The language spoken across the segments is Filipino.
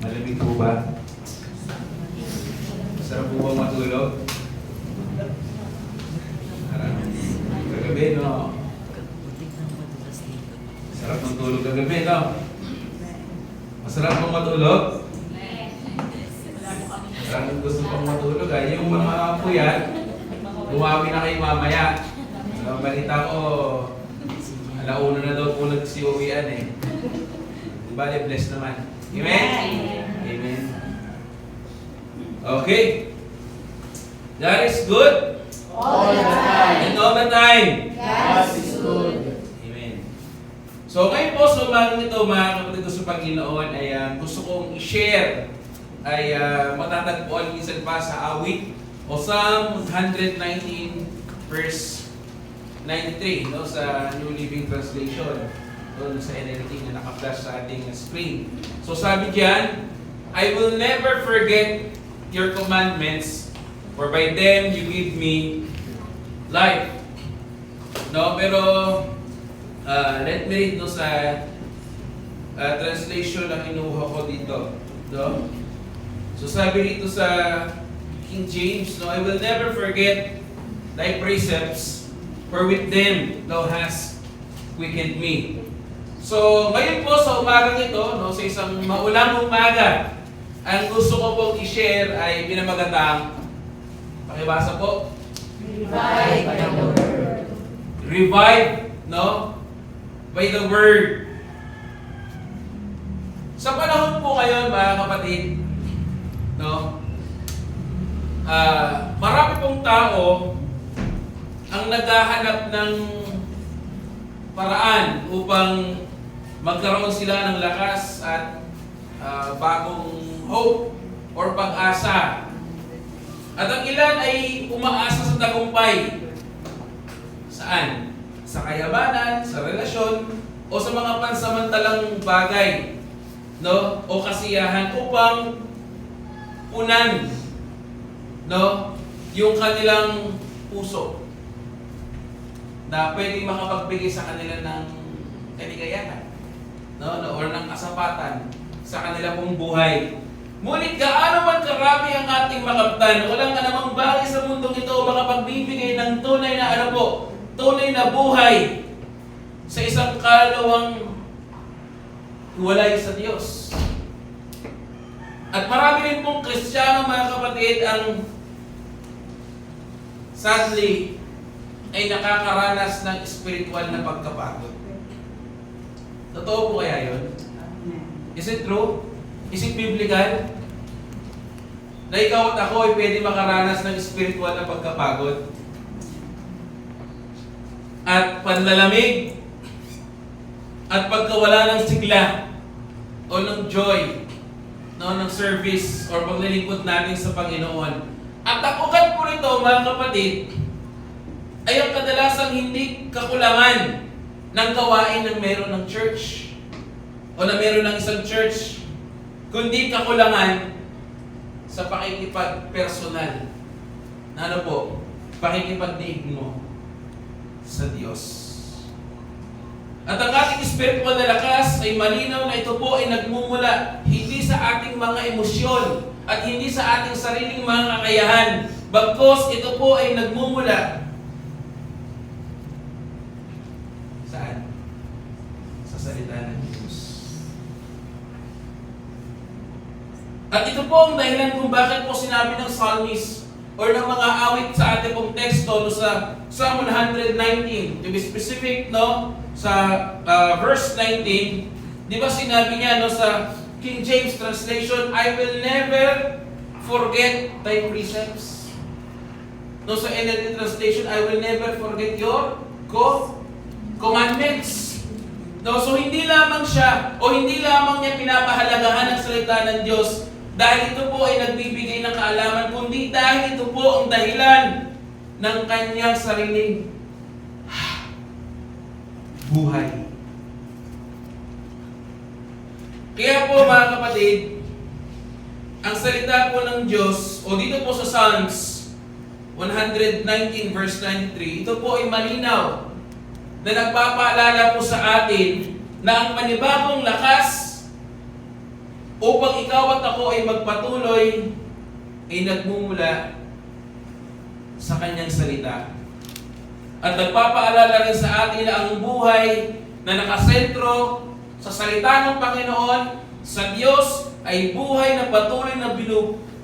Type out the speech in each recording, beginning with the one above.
Malamig po ba? Sarap po bang matulog? Kagabi, no? Sarap ng tulog kagabi, no? Masarap pang matulog? Sarap gusto pang matulog, ha? Yung mga puyat, bumawi na kayo mamaya. So, balita ko, alauna na daw po nagsiuwian eh. Bale, bless naman. Amen? Amen. Okay. God is good. All the time. And all the time. God is good. Amen. So ngayon po sa umagang ito, mga kapatid ko sa Panginoon, ay gusto kong i-share ay matatagpuan minsan pa sa awit o Psalm 119 verse 93, no, sa New Living Translation, doon sa NLT na naka-flash sa ating screen. So sabi diyan, I will never forget your commandments, for by them you give me life. No, pero let me read no sa translation na kinuha ko dito. No? So sabi dito sa King James, no, I will never forget thy precepts, for with them thou hast quickened me. So ngayon po sa umagang ito, no, sa isang maulang umaga, ang gusto ko pong i-share ay pinamagatang, pakibasa po, Revive by the word. revive, no, by the word. Sa panahon po ngayon, mga kapatid, no, marami pong tao ang naghahanap ng paraan upang magkaroon sila ng lakas at bagong hope or pag-asa. At ang ilan ay umaasa sa tagumpay. Saan? Sa kayamanan, sa relasyon, o sa mga pansamantalang bagay, no? O kasiyahan upang punan, no, yung kanilang puso na pwedeng makapagbigay sa kanila ng kaligayahan, no, or ng kasapatan sa kanila pong buhay. Ngunit gaano man karami ang ating makaptan, walang anumang bagay sa mundong ito makapagbibigay ng tunay na ano po, tunay na buhay sa isang kaluluwang hiwalay sa Diyos. At marami rin pong Kristiyano, mga kapatid, ang sadly ay nakakaranas ng spiritual na pagkapagod. Totoo po kaya yun? Is it true? Is it biblical? Na ikaw at ako ay pwede makaranas ng spiritual na pagkapagod at panlalamig at pagkawala ng sigla o ng joy, no, ng service or paglilingkod natin sa Panginoon. At ang ugat po nito, mga kapatid, ay ang kadalasang hindi kakulangan ng gawain ng meron ng church o na meron ng isang church, kundi kakulangan sa pakikipag-personal na ano po, pakikipagdiig mo sa Diyos. At ang ating spiritual na lakas ay malinaw na ito po ay nagmumula hindi sa ating mga emosyon at hindi sa ating sariling mga kakayahan, bagkus ito po ay nagmumula saan? Sa salita ng Diyos. At ito po ang dahilan kung bakit po sinabi ng psalmist or ng mga awit sa ating pong teksto no, sa Psalm 119, to be specific, no, sa verse 19, di ba sinabi niya no, sa King James translation, I will never forget thy precepts. No, sa NLT translation, I will never forget your commandments. No, so hindi lamang siya o hindi lamang niya pinapahalagahan ang salita ng Diyos dahil ito po ay nagbibigay ng kaalaman, kundi dahil ito po ang dahilan ng kanyang sariling buhay. Kaya po, mga kapatid, ang salita po ng Diyos, o dito po sa Psalms 119 verse 93, ito po ay malinaw na nagpapaalala po sa atin na ang manibagong lakas upang ikaw at ako ay magpatuloy ay nagmumula sa kanyang salita. At nagpapaalala rin sa atin na ang buhay na nakasentro sa salita ng Panginoon, sa Diyos, ay buhay na patuloy na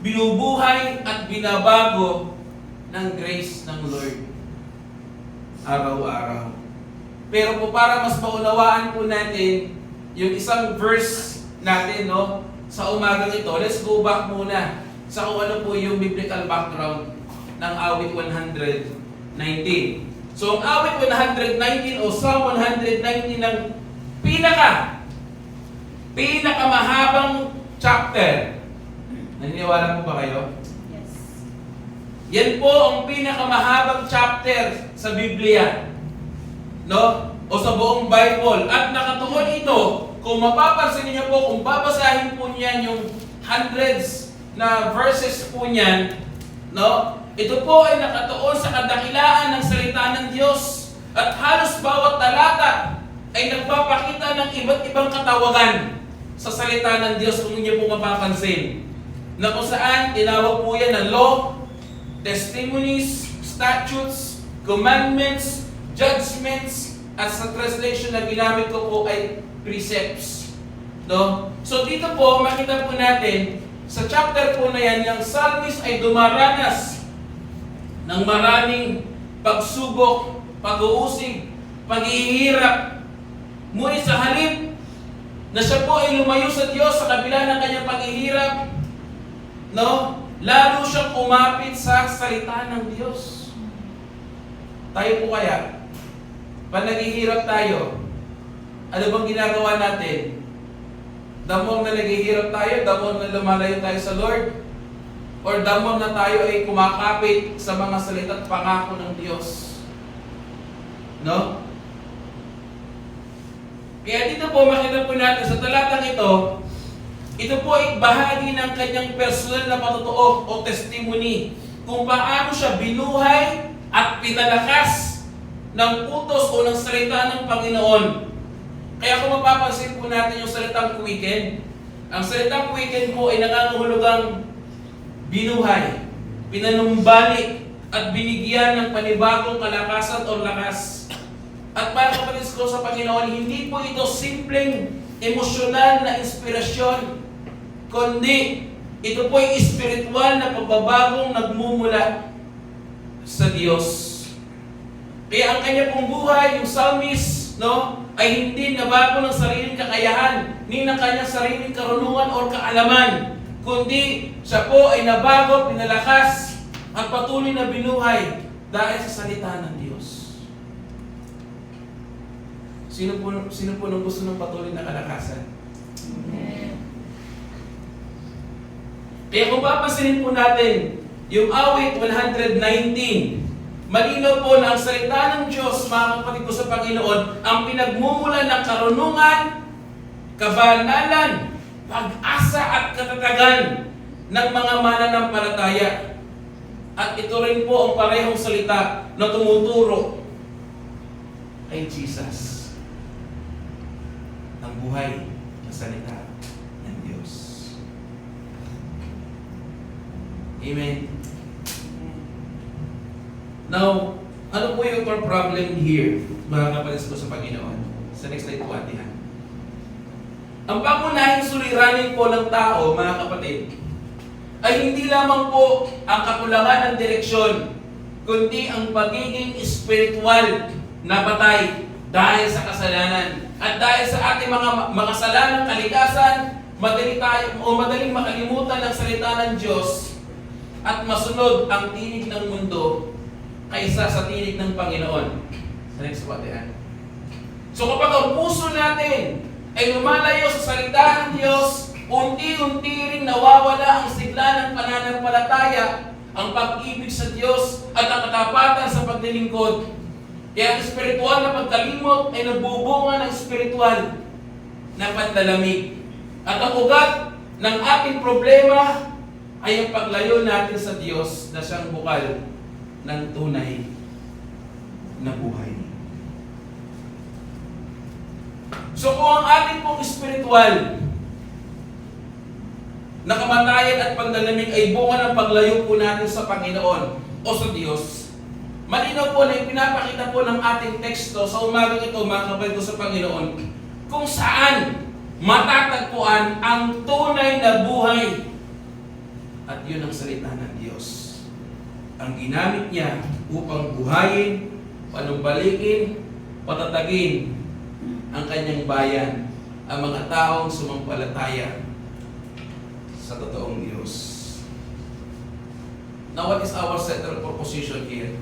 binubuhay at binabago ng grace ng Lord araw-araw. Pero po para mas maunawaan po natin yung isang verse natin, no, sa umagang ito, let's go back muna sa kung ano po yung biblical background ng awit 119. So ang awit 119 o Psalm 119 ng pinakamahabang chapter. Naniniwala po ba kayo? Yes. Yan po ang pinakamahabang chapter sa Biblia. No? O sa buong Bible. At nakatuon ito, kung mapapansin niyo po, kung babasahin po niyan yung hundreds na verses po niyan, no? Ito po ay nakatuon sa kadakilaan ng salita ng Diyos. At halos bawat talata ay nagpapakita ng iba't ibang katawagan sa salita ng Diyos kung niyo po mapapansin. Na kung saan tinawag po yan na law, testimonies, statutes, commandments, judgments, at sa translation na ginamit ko po ay precepts. No? So dito po, makita po natin, sa chapter po na yan, yung psalmist ay dumaranas ng maraming pagsubok, pag-uusig, paghihirap. Ngunit sa halip na siya po ay lumayo sa Diyos sa kabila ng kanyang paghihirap, no? Lalo siyang umapit sa salita ng Diyos. Tayo po kaya, pag naghihirap tayo, ano bang ginagawa natin? Damong na naghihirap tayo, damong na lumalayo tayo sa Lord, or damong na tayo ay kumakapit sa mga salita at pangako ng Diyos. No? Kaya dito po makita po natin sa talatang ito po ay bahagi ng kanyang personal na patotoo o testimony kung paano siya binuhay at pinalakas ng utos o ng salita ng Panginoon. Kaya kung mapapansin po natin yung salitang quicken, ang salitang quicken po ay nangangahulugang binuhay, pinanumbalik, at binigyan ng panibagong kalakasan o lakas. At para kapatid ko sa Panginoon, hindi po ito simpleng emosyonal na inspirasyon, kundi ito po ay espiritual na pagbabagong nagmumula sa Diyos. Kaya ang kanya pong buhay, yung psalmist, no, ay hindi nabago ng sariling kakayahan, ni ng kanyang sariling karunungan o kaalaman, kundi siya po ay nabago, pinalakas, at patuloy na binuhay dahil sa salita ng Diyos. Sino po nang gusto ng patuloy na kalakasan? Amen. Kaya kung papansinin po natin yung awit 119, malinaw po na ang salita ng Diyos, mga kapatid ko sa Panginoon, ang pinagmumulan ng karunungan, kabanalan, pag-asa at katatagan ng mga mananampalataya. At ito rin po ang parehong salita na tumuturo kay Jesus, ang buhay na salita ng Diyos. Amen. Now, ano po yung problem here, mga kapatid ko sa Panginoon? Sa next slide po, atihan. Ang pangunahing suliranin po ng tao, mga kapatid, ay hindi lamang po ang kakulangan ng direksyon, kundi ang pagiging spiritual na patay dahil sa kasalanan. At dahil sa ating mga makasalanang kalikasan, madaling makalimutan ang salita ng Diyos at masunod ang tinig ng mundo kaysa sa tinig ng Panginoon. Sa next po, atihan. So kapag ang puso natin ay lumalayo sa salita ng Diyos, unti-unti rin nawawala ang sigla ng pananampalataya, ang pag-ibig sa Diyos at ang katapatan sa paglilingkod. Kaya ang espiritual na pagkalimot ay nagbubunga ng espiritual na pandalamig. At ang ugat ng ating problema ay ang paglayo natin sa Diyos na siyang bukal ng tunay na buhay. So kung ang ating pong espiritual na kamatayan at pandalamig ay bunga ng paglayo po natin sa Panginoon o sa Diyos. Malinaw po na ipinapakita po ng ating teksto sa umagang ito, mga kapatid ko sa Panginoon, kung saan matatagpuan ang tunay na buhay. At yun ang salita ng Diyos. Ang ginamit niya upang buhayin, panumbalikin, patatagin ang kanyang bayan, ang mga taong sumampalataya sa totoong Diyos. Now, what is our central proposition here?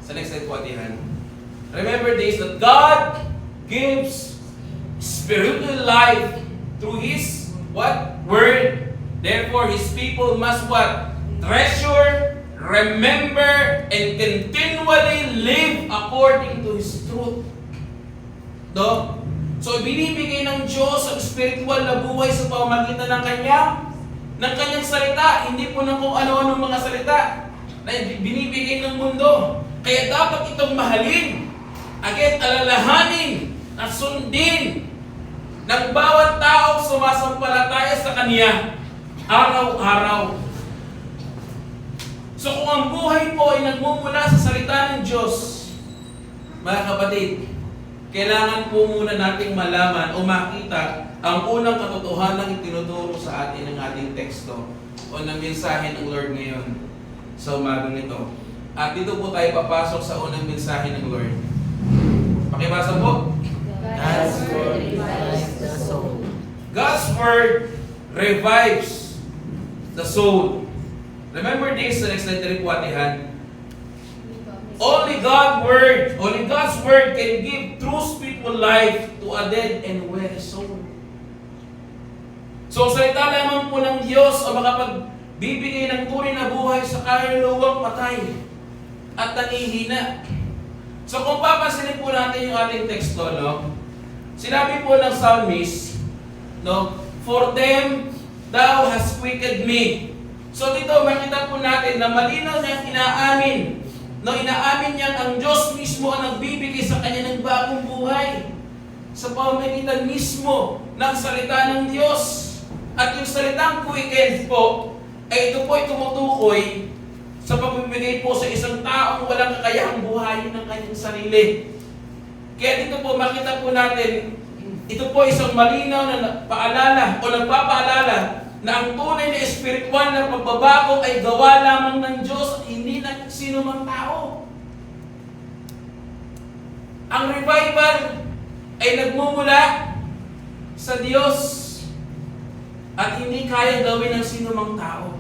Sa next slide po, atihan. Remember this, that God gives spiritual life through His what? Word. Therefore, His people must what? Treasure, remember, and continually live according to His truth. No? So, binibigay ng Diyos ang spiritual na buhay sa pamamagitan ng kanyang salita. Hindi po ng kung ano-ano mga salita na binibigay ng mundo. Kaya dapat itong mahalin, agad alalahanin, at sundin ng bawat taong sumasampalataya sa Kanya araw-araw. So kung ang buhay po ay nagmumula sa salita ng Diyos, mga kapatid, kailangan po muna nating malaman o makita ang unang katotohanan itinuturo sa atin ng ating teksto o ng mensahe ng Lord ngayon sa umagang ito. At dito po tayo papasok sa unang mensahe ng Lord. Pakibasa po. God's word revives the soul. God's word revives the soul. Remember this, the next slide na rin po atihan. Only God's word can give true spiritual life to a dead and weary soul. So, salita lamang po ng Diyos o makapagbibigay ng tunay na buhay sa kaluluwang patay at nangihina. So, kung papansinin po natin yung ating teksto, no? Sinabi po ng psalmist, no? For them, thou hast quickened me. So, dito makita po natin na malinaw niyang inaamin. No, inaamin niya ang Diyos mismo ang nagbibigay sa kanya ng bagong buhay sa pamamagitan mismo ng salita ng Diyos. At yung salitang quicken po, ay ito po ay tumutukoy sa pagbibigay po sa isang taong walang kakayahang buhayin ng kanyang sarili. Kaya dito po makita po natin, ito po isang malinaw na paalala o nagpapaalala na ang tunay na espiritual na pagbabago ay gawa lamang ng Diyos at hindi ng sino mang tao. Ang revival ay nagmumula sa Diyos at hindi kaya gawin ng sino mang tao.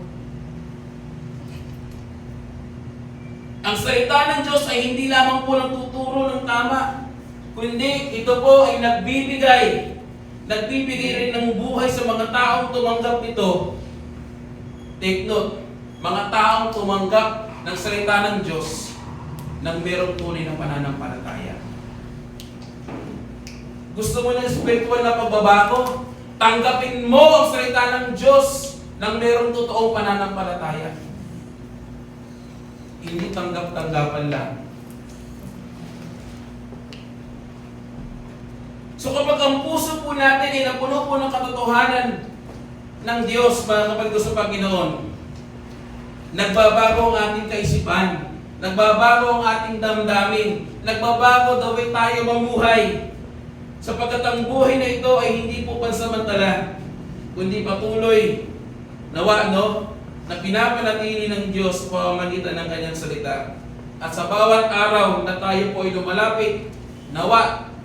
Ang salita ng Diyos ay hindi lamang po nagtuturo ng tama, kundi ito po ay nagbibigay rin ng buhay sa mga taong tumanggap nito. Take note, mga taong tumanggap ng salita ng Diyos nang merong tunay na pananampalataya. Gusto mo ng spiritual na pagbabago? Tanggapin mo ang salita ng Diyos nang merong totoong pananampalataya. Hindi tanggap-tanggapan lang. So kapag ang puso po natin ay napuno po ng katotohanan ng Diyos, mga kapatid ko sa Panginoon, nagbabago ang ating kaisipan, nagbabago ang ating damdamin, nagbabago the way tayo mamuhay. Sapagkat ang buhay na ito ay hindi po pansamantala, kundi patuloy na pinapanatili ng Diyos sa pamamagitan ng kanyang salita. At sa bawat araw na tayo po ay lumalapit,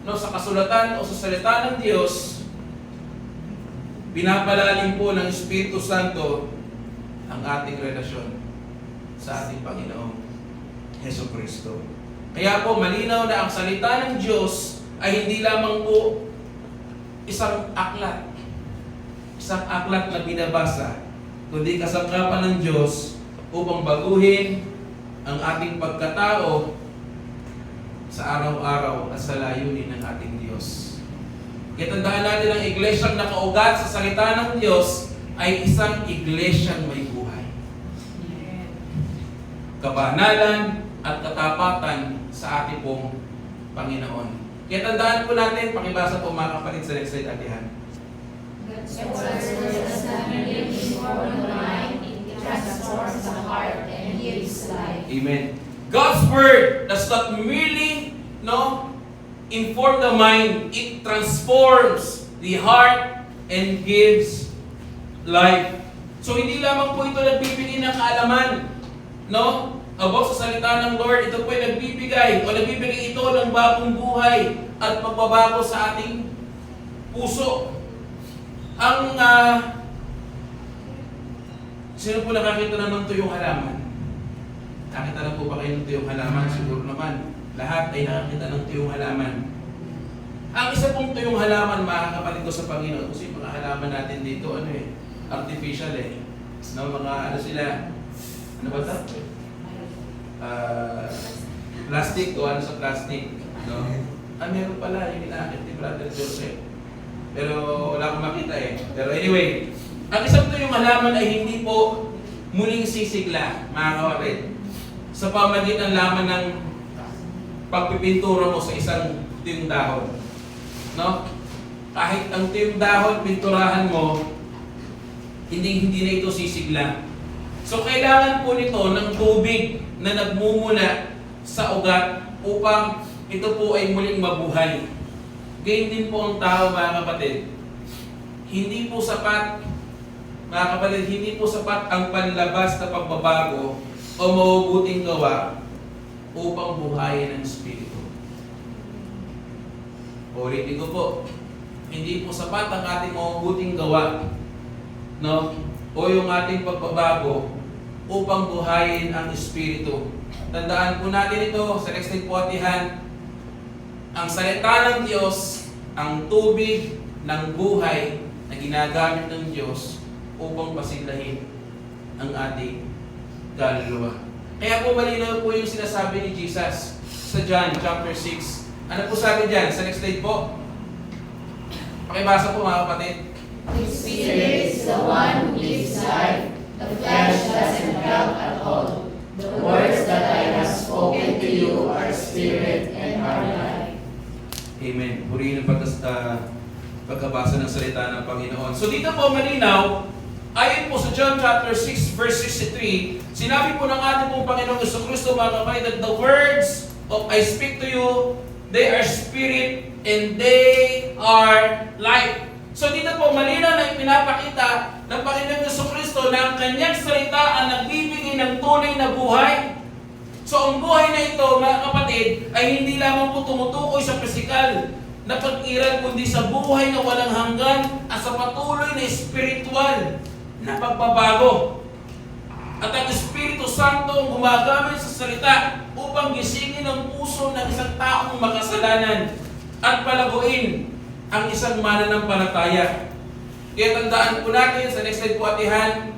sa kasulatan o sa salita ng Diyos, pinapalalim po ng Espiritu Santo ang ating relasyon sa ating Panginoong Jesucristo. Kaya po malinaw na ang salita ng Diyos ay hindi lamang po isang aklat na binabasa, kundi kasangkapan ng Diyos upang baguhin ang ating pagkatao sa araw-araw at sa layunin ng ating Diyos. Kaya tandaan natin ang iglesyang nakaugat sa salita ng Diyos ay isang iglesyang may buhay. Kabanalan at katapatan sa ating pong Panginoon. Kaya tandaan po natin, pakibasa po mga kapatid sa next slide atihan. God's word is not Amen. God's Word does not merely inform the mind, it transforms the heart and gives life. So hindi lamang po ito nagbibigay ng kaalaman, about sa salita ng Lord. Ito po ay nagbibigay ito ng bagong buhay at pagbabago sa ating puso. Sino po nakakita na ng tuyong halaman? Nakita na po ba kayo ng tuyong halaman? Siguro naman. Lahat ay nakakita ng tuyong halaman. Ang isa pong tuyong halaman, mga kapatid ko sa Panginoon, kasi mga halaman natin dito, artificial mga sila, ano ba ito? Plastic, gawa sa plastic. Meron pala, yung inakit ni Brother Joseph. Pero wala akong makita Pero anyway, ang isang tuyong halaman ay hindi po muling sisigla, mga kapatid, sa pamagitan lamang ng pagpipintura mo sa isang tuyong dahon. Kahit ang tuyong dahon, pinturahan mo, hindi na ito sisigla. So kailangan po nito ng tubig na nagmumula sa ugat upang ito po ay muling mabuhay. Gayun din po ang tao, mga kapatid. Hindi po sapat, mga kapatid, hindi po sapat ang panlabas na pagbabago o mabubuting gawa upang buhayin ang Espiritu. Ulitin ko po, hindi po sapat ang ating mabubuting gawa, o yung ating pagbabago upang buhayin ang Espiritu. Tandaan po natin ito sa next atihan. Ang salita ng Diyos, ang tubig ng buhay na ginagamit ng Diyos upang pasiglahin ang ating kaluluwa. Kaya po malinaw po yung sinasabi ni Jesus sa John chapter 6. Ano po sabi dyan? Sa next slide po. Pakibasa po, mga kapatid. The Spirit is the one who gives life. The flesh doesn't help at all. The words that I have spoken to you are spirit and are life. Amen. Purihin ang pagkabasa ng salita ng Panginoon. So dito po malinaw, ayon po sa John chapter 6 verse 63, sinabi po ng ating pong Panginoong Jesucristo, mga kapatid, that the words of I speak to you, they are spirit and they are life. So dito po malinaw na ipinapakita ng Panginoong Jesucristo na ang kanyang salita ang nagbibigay ng tunay na buhay. So ang buhay na ito, mga kapatid, ay hindi lamang po tumutukoy sa pisikal na pag-iral, kundi sa buhay na walang hanggan at sa patuloy na espiritual na pagbabago. At ang Espiritu Santo ang gumagamit sa salita upang gisingin ang puso ng isang taong makasalanan at palaguin ang isang mananampalataya. Kaya tandaan po natin sa next slide po atihan,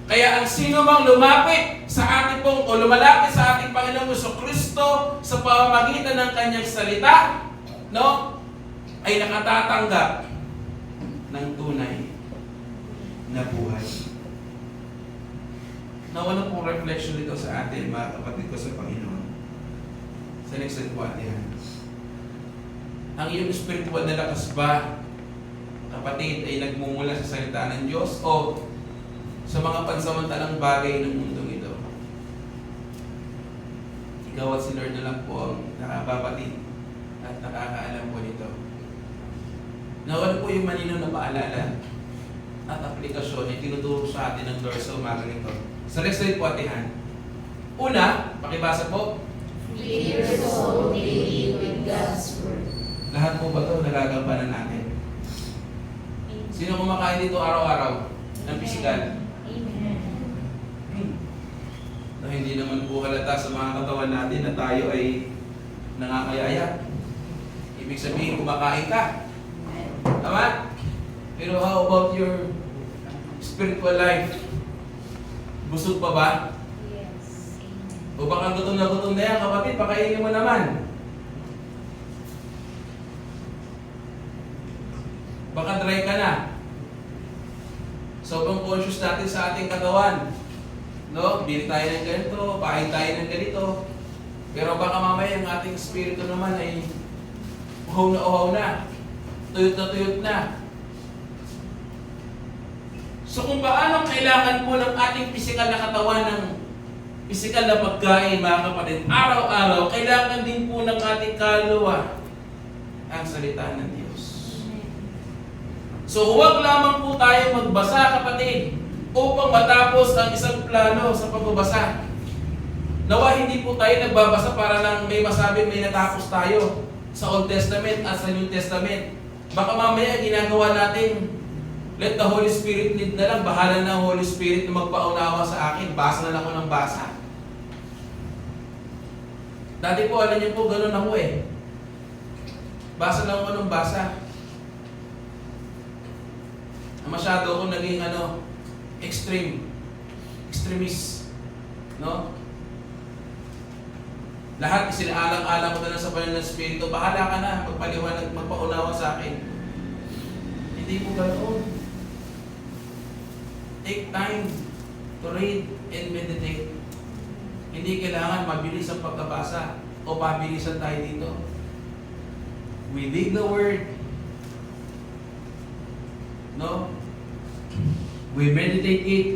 kaya ang sino mang lumapit sa ating pong o lumalapit sa ating Panginoong Jesucristo sa pamamagitan ng kanyang salita, ay nakatatanggap ng tunay na buhay. Nawala pong reflection dito sa atin, mga kapatid ko sa Panginoon. Sa next slide po atihan. Ang iyong spiritual na lakas ba, kapatid, ay nagmumula sa salita ng Diyos o sa mga pansamantalang bagay ng mundong ito? Ikaw at si Lord na lang po ang nakababati at nakakaalam po nito. Nawala po yung malinaw na paalala at aplikasyon ay tinuturo sa atin ng Lord sa umaga nito. Sa next slide po atihan. Una, pakibasa po. Feed your soul daily with God's Word. Lahat po ba ito nagagampanan natin? Sino kumakain dito araw-araw ng pisikal? Na hindi naman po halata sa mga katawan natin na tayo ay nangangayaya. Ibig sabihin, kumakain ka. Tama? Pero how about your spiritual life? Busog pa ba? Yes. O baka gutom na yan, kapatid, pakainin mo naman. Baka dry ka na. Sobrang conscious natin sa ating katawan. Bili tayo ng ganito, pahain tayo ng ganito. Pero baka mamaya ang ating espiritu naman ay uhaw na. Tuyot na. So kung paano kailangan po ng ating pisikal na katawan ng Pisikal na pagkain, mga kapatid, araw-araw, kailangan din po ng ating kaluluwa ang salita ng Diyos. So huwag lamang po tayo magbasa, kapatid, upang matapos ang isang plano sa pagbabasa. Nawa hindi po tayo nagbabasa para lang may masabi may natapos tayo sa Old Testament at sa New Testament. Baka mamaya ginagawa natin, let the Holy Spirit lead na lang, bahala na ang Holy Spirit na magpaunawa sa akin, basa na lang ako ng basa. Dati po, alam niyo po, ganun ako eh. Basa lang ako ng basa. Masyado akong naging extremist. No? Lahat isinaalang-alang ko na lang sa panahon ng Espiritu. Bahala ka na, magpaliwanag, magpaunawa sa akin. Hindi po ganoon. Take time to read and meditate. Hindi kailangan mabilis ang pagkabasa o pabilisan tayo dito. We read the Word. No? We meditate it.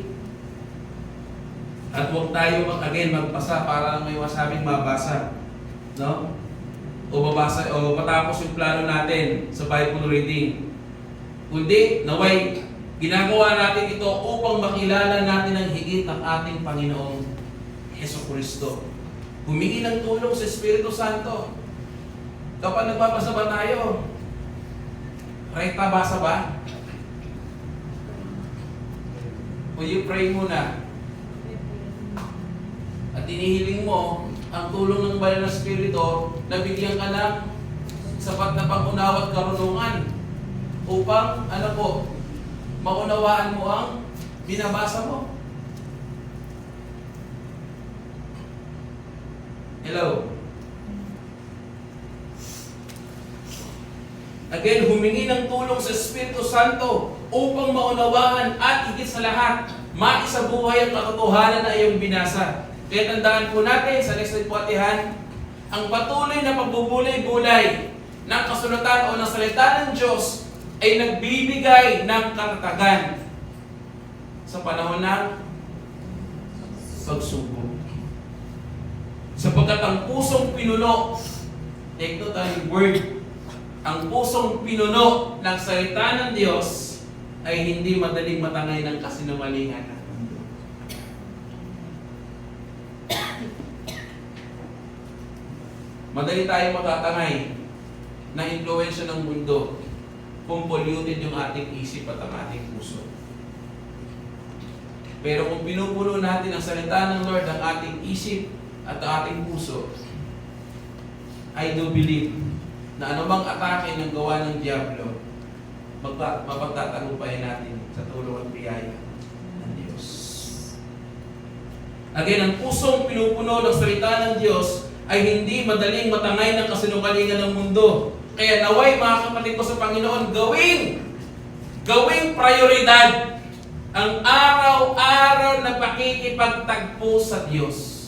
At huwag tayo magpasa para lang may masabing mabasa. No? O mabasa o matapos yung plano natin sa Bible reading. Kundi naway ginagawa natin ito upang makilala natin ang higit ang ating Panginoong Hesukristo. Humingi ng tulong sa Espiritu Santo. Kapag nagbabasa ba tayo? Rekta basa ba? Will you pray muna? At inihiling mo ang tulong ng Banal na Espiritu na bigyan ka ng sapat na pag-unawa at karunungan upang, maunawaan mo ang binabasa mo. Hello? Again, humingi ng tulong sa Espiritu Santo upang maunawaan at higit sa lahat, maisabuhay ang katotohanan na iyong binasa. Kaya tandaan po natin sa next week po atihan, ang patuloy na pagbubulay-bulay ng kasulatan o ng salita ng Diyos ay nagbibigay ng katatagan sa panahon ng pagsubok. Sapagkat ang pusong pinuno, take note ang word, ang pusong pinuno ng salita ng Diyos ay hindi madaling matangay ng kasinungalingan ng mundo. Madali tayo matatangay ng impluwensya ng mundo kung polluted yung ating isip at ang ating puso. Pero kung pinupuno natin ang salita ng Lord, ang ating isip at ang ating puso, I do believe na anumang atake ng gawa ng Diablo, mapagtatagumpayan natin sa tulong at biyaya ng Diyos. Again, ang pusong pinupuno ng salita ng Diyos ay hindi madaling matangay ng kasinungalingan ng mundo. Kaya naway mga kapatid ko sa Panginoon, gawing prioridad ang araw-araw na pakikipagtagpo sa Diyos.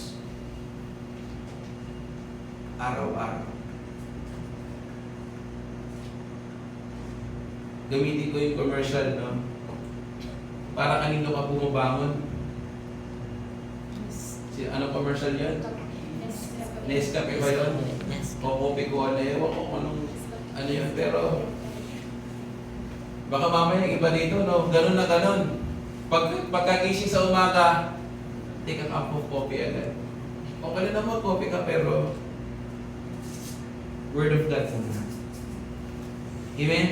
Araw-araw. Gamitin ko yung commercial, no? Para kanino ka bumabangon? Anong commercial yan? Nescafe ba yun? O Coffee Cola, ewan ko kung ano yun, pero baka mamaya iba dito, no? Ganun na ganun. Pagkagising sa umaga, take a cup of coffee agad. Okay na naman, coffee ka, pero Word of God muna. Amen?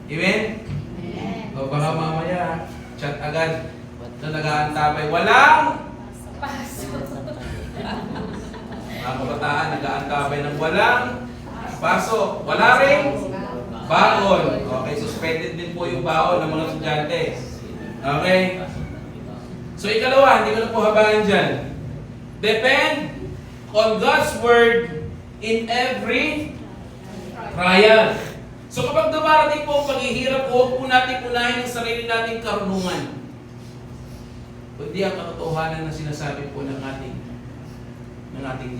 Amen? Amen. O baka mamaya, chat agad. Na nag-aantabay. Walang! Mga kabataan, nag-aantabay ng walang pasok. Wala rin baon. Okay, suspended din po yung baon ng mga estudyante. Okay? So ikalawa, hindi ko na po habangan dyan. Depend on God's Word in every trial. So kapag dumarating po ang paghihirap, huwag po natin unahin ang sarili nating karunungan. Kundi ang katotohanan na sinasabi po ng ating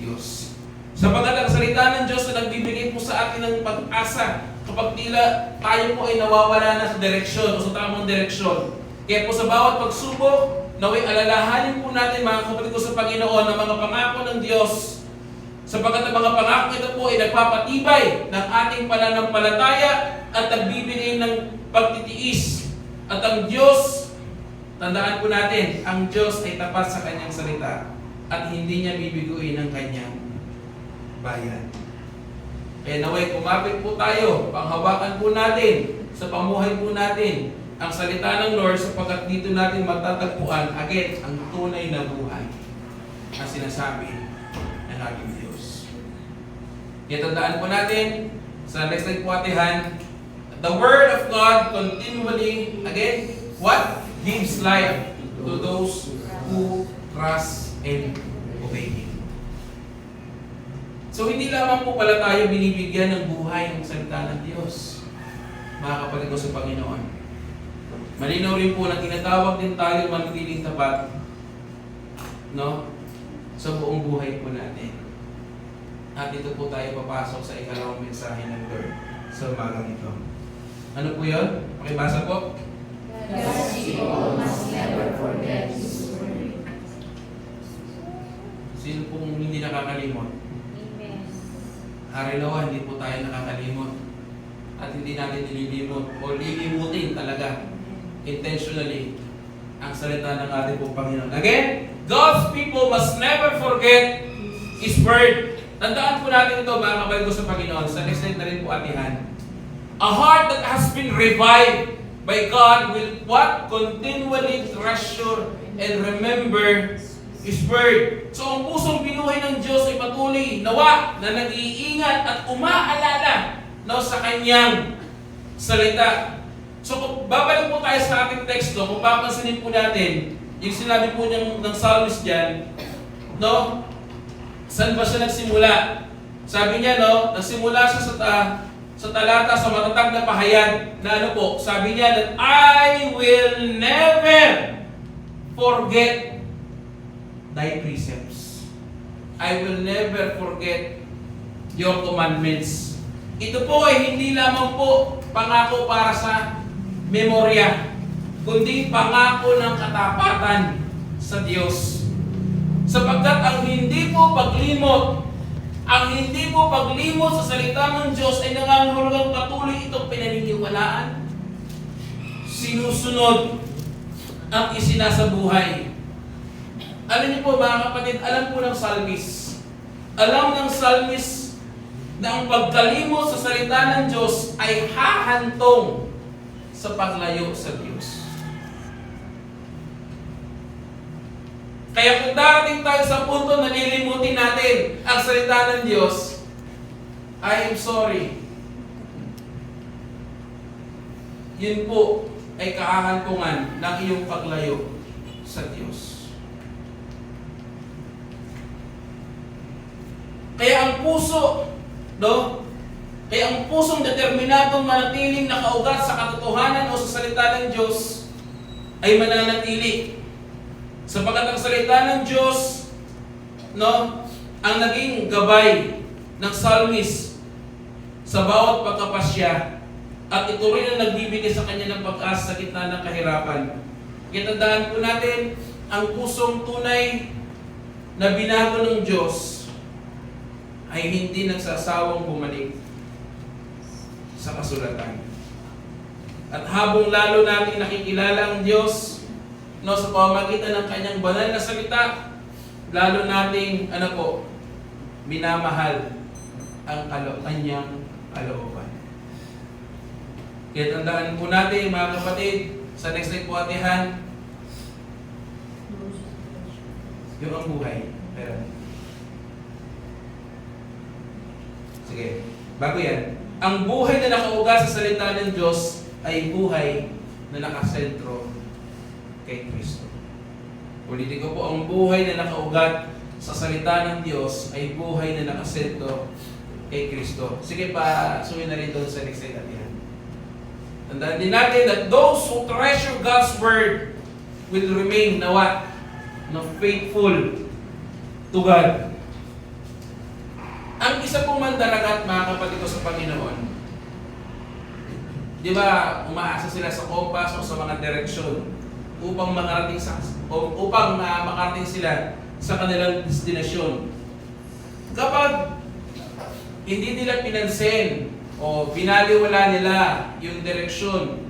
Diyos. Sapagkat ang salita ng Diyos na nagbibigay po sa atin ng pag-asa kapag tila tayo po ay nawawala na sa direksyon o sa tamang direksyon. Kaya po sa bawat pagsubok, naway alalahanin po natin mga kapatid ko sa Panginoon ng mga pangako ng Diyos, sapagkat ang mga pangako ito po ay nagpapatibay ng ating pananampalataya at nagbibigay ng pagtitiis. At ang Diyos, tandaan po natin, ang Diyos ay tapat sa kanyang salita at hindi niya bibiguin ang kanyang bayan. Kaya naway kumapit po tayo, panghawakan po natin sa pamuhay po natin ang salita ng Lord, sapagkat dito natin matatagpuan agad ang tunay na buhay ang sinasabi ng ating Diyos. Kaya tandaan po natin sa next slide po atihan, the Word of God continually, again, what? Gives life to those who trust and obey Him. So hindi lamang po pala tayo binibigyan ng buhay ng salita ng Diyos, mga kapatid ko sa Panginoon. Malinaw rin po na tinatawag din tayo manatiling tapat, no? Sa buong buhay po natin. At dito po tayo papasok sa ikalawang mensahe ng Lord sa umagang ito. Ano po yun? Pakibasa po. God's people must never forget His word. Sino pong hindi nakakalimot? Amen. Hari nawa, hindi po tayo nakakalimot. At hindi natin nililimot o lilimutin talaga intentionally ang salita ng ating pong Panginoon. Again, God's people must never forget His word. Tandaan po natin ito mga kapatid ko sa Panginoon. Sa next slide na rin po atihan. A heart that has been revived by God will what? Continually treasure and remember His word. So ang pusong binuhay ng Diyos ay patuloy nawa na nag-iingat at umaalala sa Kanyang salita. So kung babalik po tayo sa ating teksto, kung papansinin po natin, yung sinabi po ng psalmist dyan, no? Saan ba siya nagsimula? Sabi niya, no? Nagsimula siya sa talata, sa matatag na pahayag, na ano po? Sabi niya that I will never forget thy precepts. I will never forget your commandments. Ito po ay hindi lamang po pangako para sa memorya, kundi pangako ng katapatan sa Diyos. Sapagkat ang hindi po paglimot sa salita ng Diyos ay nangangahulugang patuloy itong pinaniniwalaan, sinusunod at isinasabuhay. Alam niyo po mga kapatid, alam po ng psalmist. Alam ng psalmist na ang pagkalimot sa salita ng Diyos ay hahantong sa paglayo sa Diyos. Kaya kung darating tayo sa punto na nililimutin natin ang salita ng Diyos, I am sorry. Yun po ay kahahantungan ng iyong paglayo sa Diyos. Kaya ang puso, no? Kaya ang pusong determinadong manatiling nakaugat sa katotohanan o sa salita ng Diyos ay mananatili. Sapagkat ang salita ng Diyos, no, ang naging gabay ng psalmist sa bawat pagkapasya, at ito rin ang nagbibigay sa kanya ng pag-asa sa gitna ng kahirapan. Kaya tandaan po natin, ang pusong tunay na binago ng Diyos ay hindi nagsasawang bumalik sa kasulatan. At habang lalo natin nakikilala ang Diyos, no, sa pamamagitan ng kanyang banal na salita, lalo nating minamahal ang kanyang kalooban. Kaya tandaan po natin mga kapatid, sa next slide po atihan, yung ang buhay. Pero, sige, bago yan, ang buhay na nakaugat sa salita ng Diyos ay buhay na nakasentro kay Kristo. Ulitin ko po, ang buhay na nakaugat sa salita ng Diyos ay buhay na nakasentro kay Kristo. Sige pa, suwi na rin doon sa next slide natin. Tandaan din natin that those who treasure God's Word will remain faithful to God. Ang isa pong mandaragat, mga kapatid ko sa Panginoon, di ba, umaasa sila sa kompas o sa mga direksyon upang makarating sila sa kanilang destinasyon. Kapag hindi nila pinansin o binaliwala nila yung direksyon,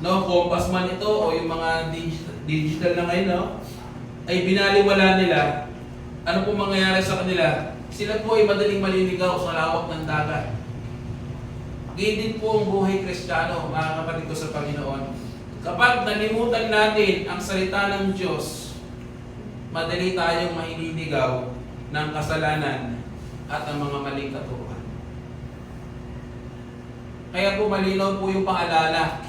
no, compass man ito o yung mga digital na ngayon, no, ay binaliwala nila, ano po mangyayari sa kanila? Sila po ay madaling maliligaw sa lawak ng dagat. Ganyan din po ang buhay Kristiyano, mga kapatid ko sa Panginoon. Kapag nalimutan natin ang salita ng Diyos, madali tayong mahililigaw ng kasalanan at ang mga maling katuruan. Kaya po malinaw po yung paalala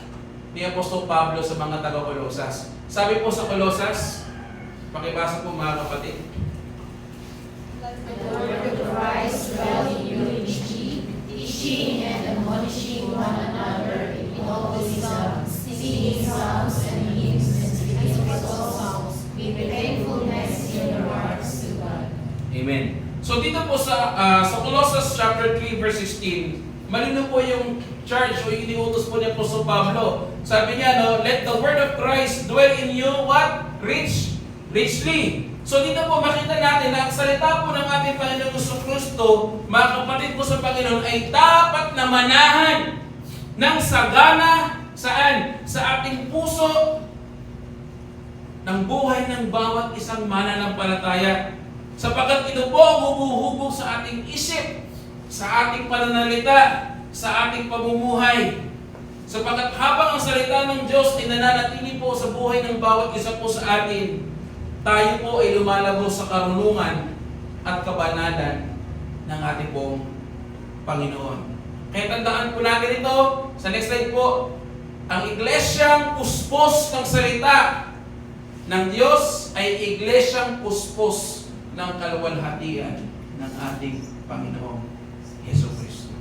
ni Apostol Pablo sa mga taga-Kolosas. Sabi po sa Kolosas, pakibasa po mga kapatid. The word of Christ dwell in you richly, teaching and admonishing one another in all wisdom, singing psalms and hymns and spiritual songs, with thankfulness in your hearts to God. Amen. So dito po sa Colossus chapter 3 verse 16, malino po yung charge o yung iniutos po ni Apostol Pablo. Sabi niya, no, let the word of Christ dwell in you, what? Richly. So dito po makita natin na ang salita po ng ating Panginoon Jesucristo, mga kapatid po sa Panginoon, ay dapat na manahan ng sagana, saan? Sa ating puso, ng buhay ng bawat isang mananampalataya. Sapagkat ito po ang humuhubog sa ating isip, sa ating pananalita, sa ating pamumuhay. Sapagkat habang ang salita ng Diyos ay nananatili po sa buhay ng bawat isa po sa atin, tayo po ay lumalabos sa karunungan at kabanalan ng ating pong Panginoon. Kaya tandaan po natin ito, sa next slide po, ang iglesyang puspos ng salita ng Diyos ay iglesyang puspos ng kaluwalhatian ng ating Panginoong Jesucristo.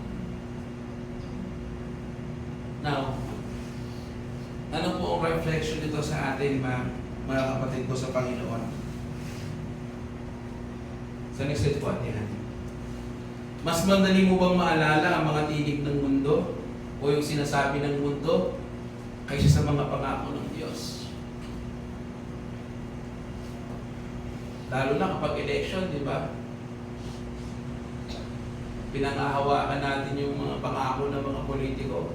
Now, ano po ang reflection dito sa atin, mga kapatid ko sa Panginoon? Sa next slide po atin. Mas madali mo bang maalala ang mga tinig ng mundo o yung sinasabi ng mundo kaysa sa mga pangako ng Diyos? Lalo na kapag election, di ba? Pinangahawakan natin yung mga pangako ng mga politiko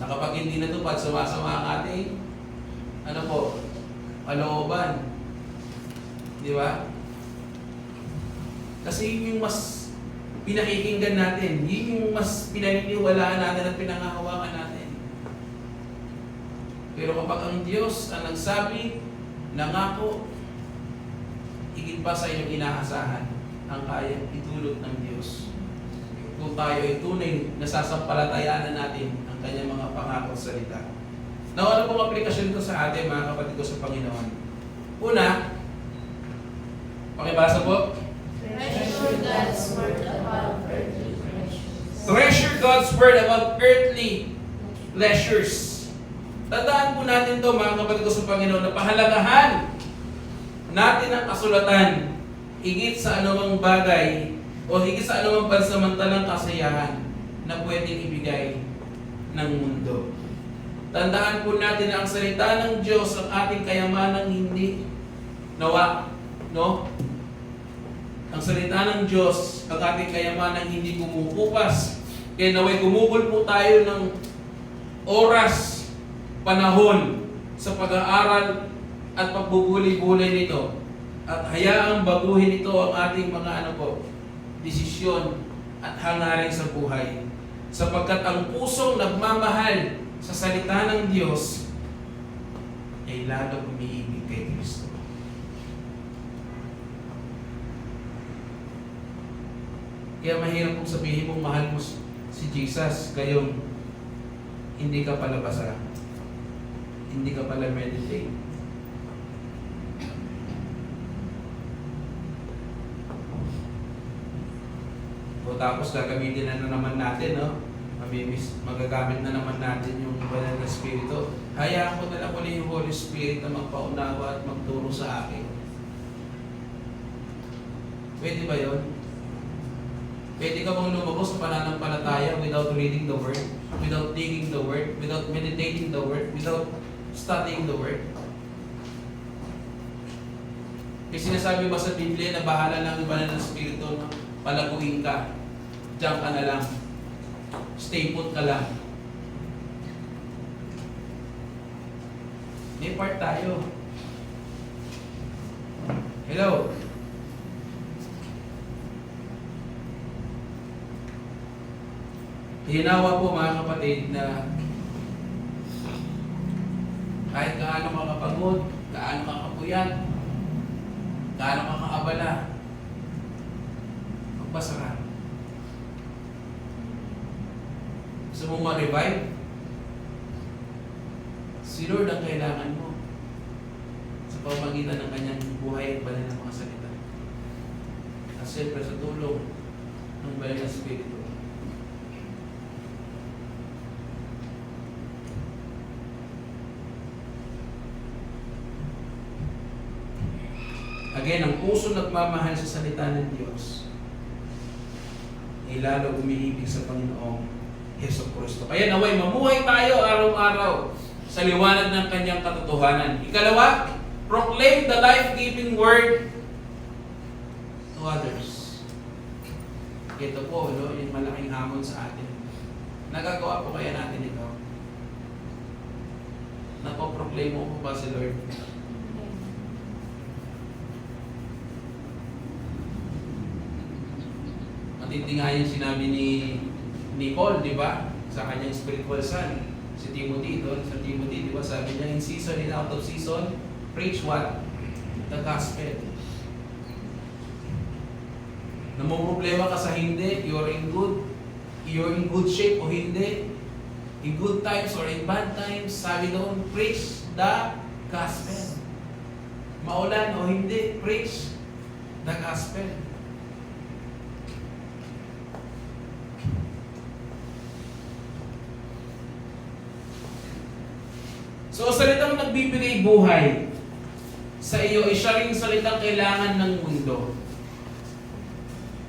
na kapag hindi natupad, sumasama ang ating kalooban. Di ba? Kasi yun yung mas pinakikinggan natin. Yun yung mas pinaniniwalaan natin at pinangahawakan natin. Pero kapag ang Diyos ang nagsabi, nangako, higit pa sa inyong inaasahan ang kayang itulot ng Diyos. Kung tayo ay tunay na sasampalatayaan natin ang kanyang mga pangako at salita. Now, ano pong aplikasyon ito sa atin, mga kapatid ko sa Panginoon? Una, pakibasa po. Treasure God's word above earthly pleasures. Treasure God's word above earthly pleasures. Tandaan po natin to, mga kapatid ko sa Panginoon, na pahalagahan natin ang kasulatan higit sa anumang bagay o higit sa anumang pansamantalang kasiyahan na pwedeng ibigay ng mundo. Tandaan po natin na ang salita ng Diyos ang ating kayamanang hindi nawa, no? Ang salita ng Diyos ang ating kayamanang hindi kumukupas. Kaya naway gumugol po tayo ng oras, panahon sa pag-aaral at pagbubuli-bulay nito. At hayaang baguhin ito ang ating mga desisyon at hangarin sa buhay. Sapagkat ang pusong nagmamahal sa salita ng Diyos ay lalong umiibig kay Kristo. Kaya mahirap kong sabihin mong mahal mo si Jesus, kayong hindi ka pala basa, hindi ka pala meditate. O tapos gagamitin na naman natin, no? Magagamit na naman natin yung banal na Espiritu. Hayaan ko na lang ulit yung Holy Spirit na magpaunawa at magturo sa akin. Pwede ba yun? Pwede ka bang lumabos sa pananampalataya without reading the Word, without digging the Word, without meditating the Word, without studying the Word? May sinasabi ba sa Biblia na bahala ng iba ng Espiritu, no? Palaguin ka, diyan ka na lang, stay put ka lang. May part tayo. Hello? Hinawa po mga kapatid na kahit gaano ka kapagod, gaano ka kapuyat, gaano ka kaabala, magbasa ka. Gusto mong ma-revive? Si Lord ang kailangan mo sa pamamagitan ng kanyang buhay at banal na mga salita. At siyempre sa tulong ng banal na Espiritu. Again, ang puso nagmamahal sa salita ng Diyos ay lalo umiibig sa Panginoong Jesucristo. Kaya naway mamuhay tayo araw-araw sa liwanag ng kanyang katotohanan. Ikalawa, proclaim the life-giving word to others. Ito po, no, yung malaking hamon sa atin. Nagagawa po kaya natin ito? Napoproclaim mo po ba si Lord? Matindi nga yung sinabi ni Paul, di ba? Sa kanyang spiritual son, si Timothy, doon sa Timothy, di ba? Sabi niya, in season and out of season, preach what? The gospel. Namumroblema ka sa hindi, you're in good shape o hindi, in good times or in bad times, sabi doon, preach the gospel. Maulan o hindi, preach the gospel. So, salitang nagbibigay buhay sa iyo ay siya rin salitang kailangan ng mundo.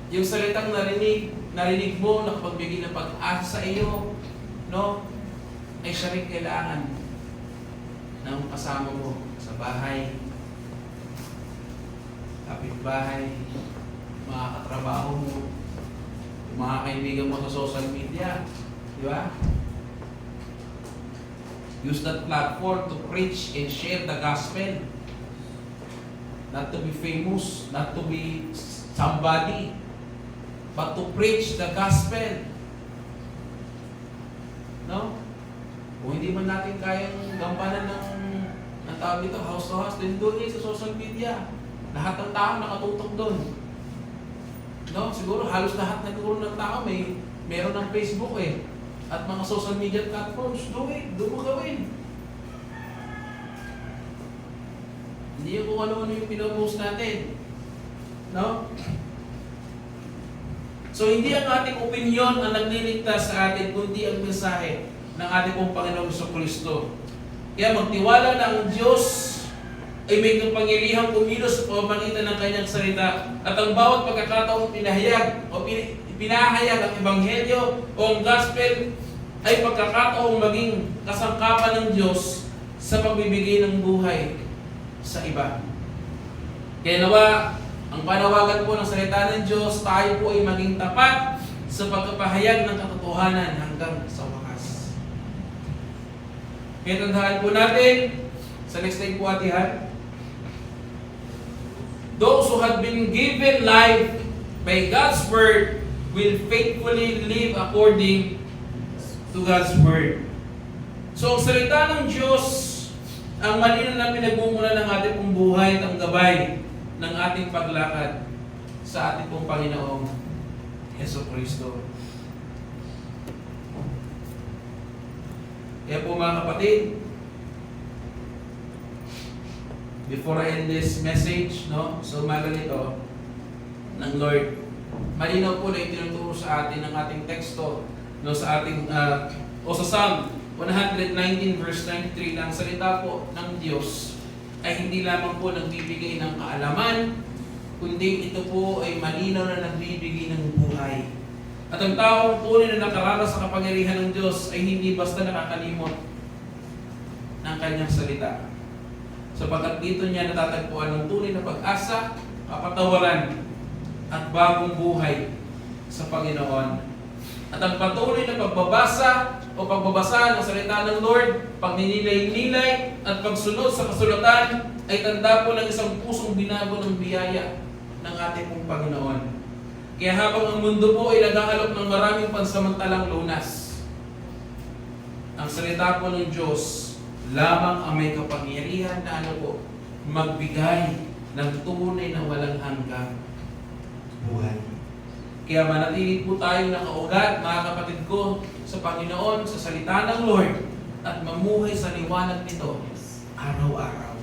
Yung salitang narinig mo, nakapagbigay ng pag-asa sa iyo, no? Ay siya rin kailangan ng kasama mo sa bahay, kapitbahay, mga katrabaho mo, mga kaibigan mo sa social media, di ba? Use that platform to preach and share the gospel. Not to be famous, not to be somebody, but to preach the gospel. No? Kung hindi man natin kayang gampanan ng tawag dito, house to house, then doon sa social media. Lahat ng tao nakatutok doon. No? Siguro halos lahat ng tao meron ng Facebook eh. At mga social media platforms, doon mo gawin. Hindi yung kung ano-ano yung pinopost natin. No? So, hindi ang ating opinion ang nagliligtas sa atin, kundi ang mensahe ng ating pong Panginoong Jesucristo. Kaya magtiwala na ang Diyos ay may kapangyarihang kumilos sa pamamagitan ng kanyang salita. At ang bawat pagkakataong pinahayag o pinahayag ang Ebanghelyo o ang Gospel ay pagkakataong maging kasangkapan ng Diyos sa pagbibigay ng buhay sa iba. Kaya nawa, ang panawagan po ng salita ng Diyos, tayo po ay maging tapat sa pagpapahayag ng katotohanan hanggang sa wakas. Kaya tandaan po natin, sa next slide po atihan, those who have been given life by God's Word will faithfully live according to God's Word. So, ang salita ng Diyos, ang malinaw na pinagmumula ng ating pong buhay at ang gabay ng ating paglakad sa ating pong Panginoong Jesucristo. Kaya po mga kapatid, before I end this message, no, so umaga nito ng Lord, malinaw po na itinuturo sa atin ng ating teksto, no, sa ating o sa Psalm 119 verse 93 ng salita po ng Diyos ay hindi lamang po nagbibigay ng kaalaman, kundi ito po ay malinaw na nagbibigay ng buhay. At ang taong tunay na nakaranas sa kapangyarihan ng Diyos ay hindi basta nakakalimot ng kanyang salita. sapagkat dito niya natatagpuan ng tunay na pag-asa, kapatawaran, at bagong buhay sa Panginoon. At ang patuloy na pagbabasa o pagbabasa ng salita ng Lord, pagninilay-nilay at pagsunod sa kasulatan ay tanda po ng isang pusong binago ng biyaya ng ating pong Panginoon. Kaya habang ang mundo po ay nag-aalok ng maraming pansamantalang lunas, ang salita po ng Diyos lamang ang may kapangyarihan na magbigay ng tunay na walang hanggang buhay. Kaya manatili po tayong nakaugat, mga kapatid ko, sa Panginoon, sa salita ng Lord, at mamuhay sa liwanag nito araw-araw.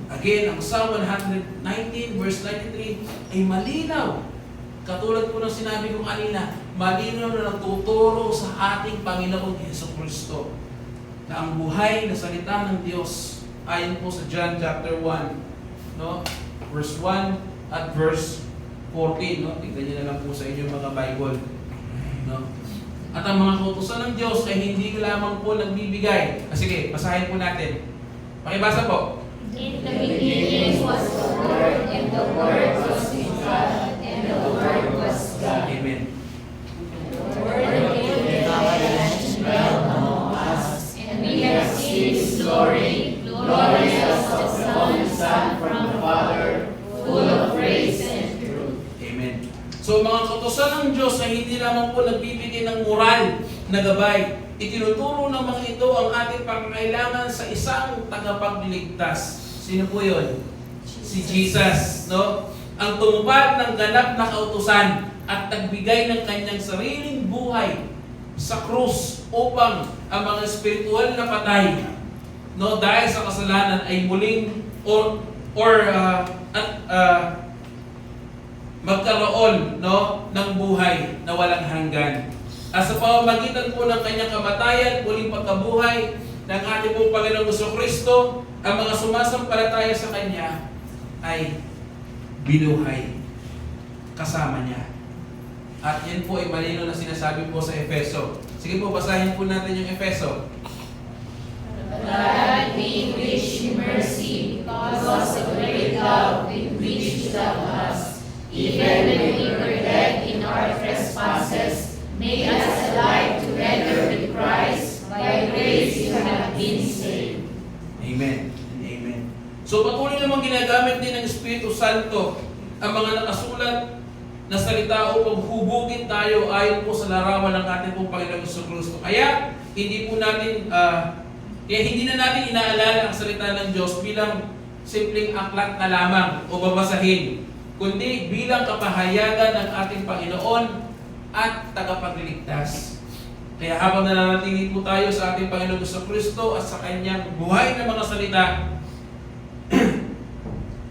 Again, ang Psalm 119 verse 93 ay malinaw. Katulad po ng sinabi ko kanina, malinaw na nagtuturo sa ating Panginoong Jesucristo na ang buhay na salita ng Diyos ayon po sa John chapter 1, no? Verse 1 at verse 14, no? Tignan niyo na lang po sa inyo mga Bible, no? At ang mga kautusan ng Diyos ay hindi lamang po nagbibigay. Sige, basahin po natin. Pakibasa po. In the beginning was the Word, and the Word was with God, and the Word was God. Amen. The Word became flesh and dwelt among us, and we have seen His glory, glorious as the only Son from the Father, full of grace and truth. Amen. So mga kautusan ng Diyos ay hindi lamang po nagbibigay ng moral na gabay. Itinuturo ng mga ito ang ating pangangailangan sa isang tagapagligtas. Sino po yun? Si Jesus, no? Ang tumupad ng ganap na kautusan at nagbigay ng kanyang sariling buhay sa krus upang ang mga espiritual na patay, no, dahil sa kasalanan ay muling magkaroon, no, ng buhay na walang hanggan. At sa pamamagitan po ng kanyang kamatayan, muling pagkabuhay ng ating pong Panginoong Jesucristo, ang mga sumasampalataya sa Kanya ay binuhay kasama niya. At yan po ay malino na sinasabi po sa Efeso. Sige po, basahin po natin yung Efeso. God being rich in mercy, because of the great love with which He loved us, even when we were dead in our trespasses, made us alive together with Christ. By grace you have been saved. Amen. Amen. So patuloy namang ginagamit din ng Espiritu Santo ang mga nakasulat na salita upang hubugin tayo ayon po sa larawan ng ating pong Panginoong Jesucristo. Kaya hindi na natin inaalala ang salita ng Diyos bilang simpleng aklat na lamang o babasahin, kundi bilang kapahayagan ng ating Panginoon at tagapagligtas. Kaya habang nananatili po tayo sa ating Panginoong Jesucristo at sa Kanyang buhay na mga salita,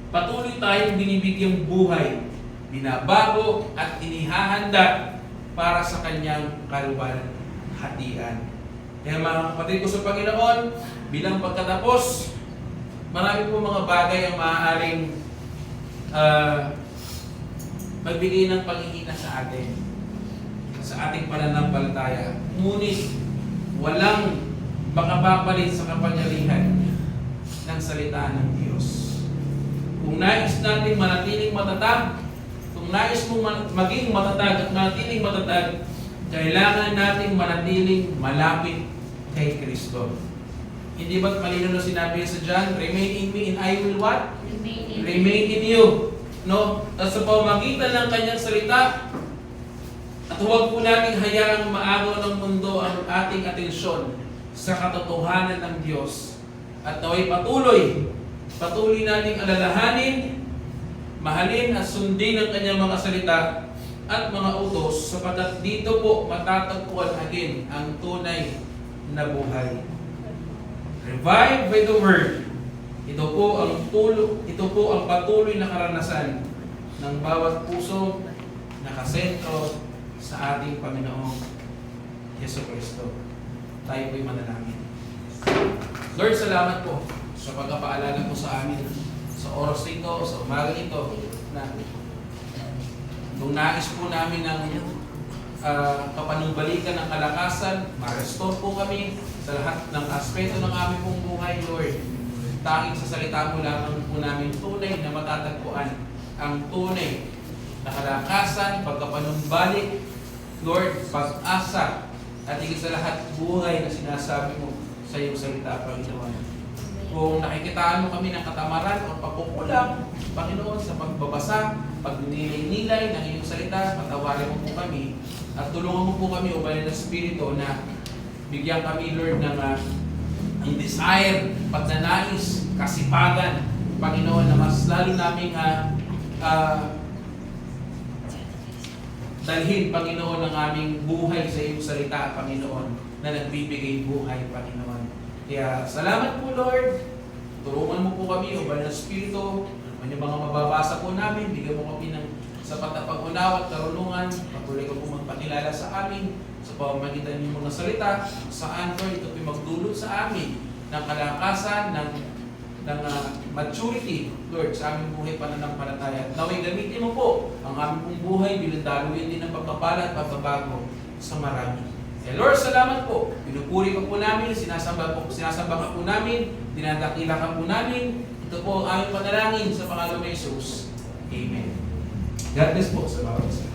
patuloy tayong binibigyang buhay, binabago at inihahanda para sa Kanyang kaluwalhatian. Kaya mga kapatid ko sa Panginoon, bilang pagkatapos, marami po mga bagay ang maaaring magbigay ng paghihina sa atin, sa ating pananampalataya. Ngunit walang makapapalit sa kapangyarihan ng salita ng Diyos. Kung nais natin manatiling matatag, kung nais mong maging matatag at manatiling matatag, kailangan nating manatiling malapit kay Kristo. Hindi ba't malino na sinabi sa John, remain in me and I will what? Remain in you. No? At sa pamamagitan ng kanyang salita, at huwag po nating hayaang maagaw ng mundo ang ating atensyon sa katotohanan ng Diyos. At naway patuloy nating alalahanin, mahalin at sundin ang kanyang mga salita at mga utos, sapagkat dito po matatagpuan agin ang tunay na buhay. Revived by the Word. Ito po ang patuloy na karanasan ng bawat puso nakasentro sa ating Panginoong Jesucristo. Tayo po'y manalangin. Lord, salamat po sa pagkapaalala mo sa amin sa oras ito, sa umaga ito, na nung nais po namin ng kapanumbalikan ng kalakasan, ma-restore po kami sa lahat ng aspeto ng aming pong buhay, Lord. tanging sa salita mo lamang po namin tunay na matatagpuan ang tunay na kalakasan, pagkapanumbalik, Lord, pag-asa, at higit sa lahat buhay na sinasabi mo sa iyong salita, Panginoon. Kung nakikitaan mo kami ng katamaran o pagkukulang, Panginoon, sa pagbabasa, pagninilay-nilay ng iyong salita, patawarin mo po kami at tulungan mo po kami, O Banal na Espiritu, na bigyan kami, Lord, ng desire, pagnanais, kasipagan, Panginoon, na mas lalo naming dalhin, Panginoon, ang aming buhay sa iyong salita, Panginoon, na nagbibigay buhay, Panginoon. Kaya salamat po, Lord. Tulungan mo po kami, O Banal na Espiritu, ano yung mga mababasa po namin, bigyan mo kami ng sapat na pag-unawa at karunungan, patuloy ko po magpakilala sa amin sa pamamagitan ng mga salita, saan, Lord, ito po magdulot sa amin ng kalakasan, ng maturity, Lord, sa aming buhay pananampalataya. Naway gamitin mo po ang aming pong buhay bilang daluyan din ng pagpapala at pagbabago sa marami. Eh Lord, salamat po. Pinupuri ka po namin, sinasamba ka po namin, dinadakila ka po namin. Ito po ang aming panalangin sa pangalan ni Jesus. Amen. God bless po sa bawat isa.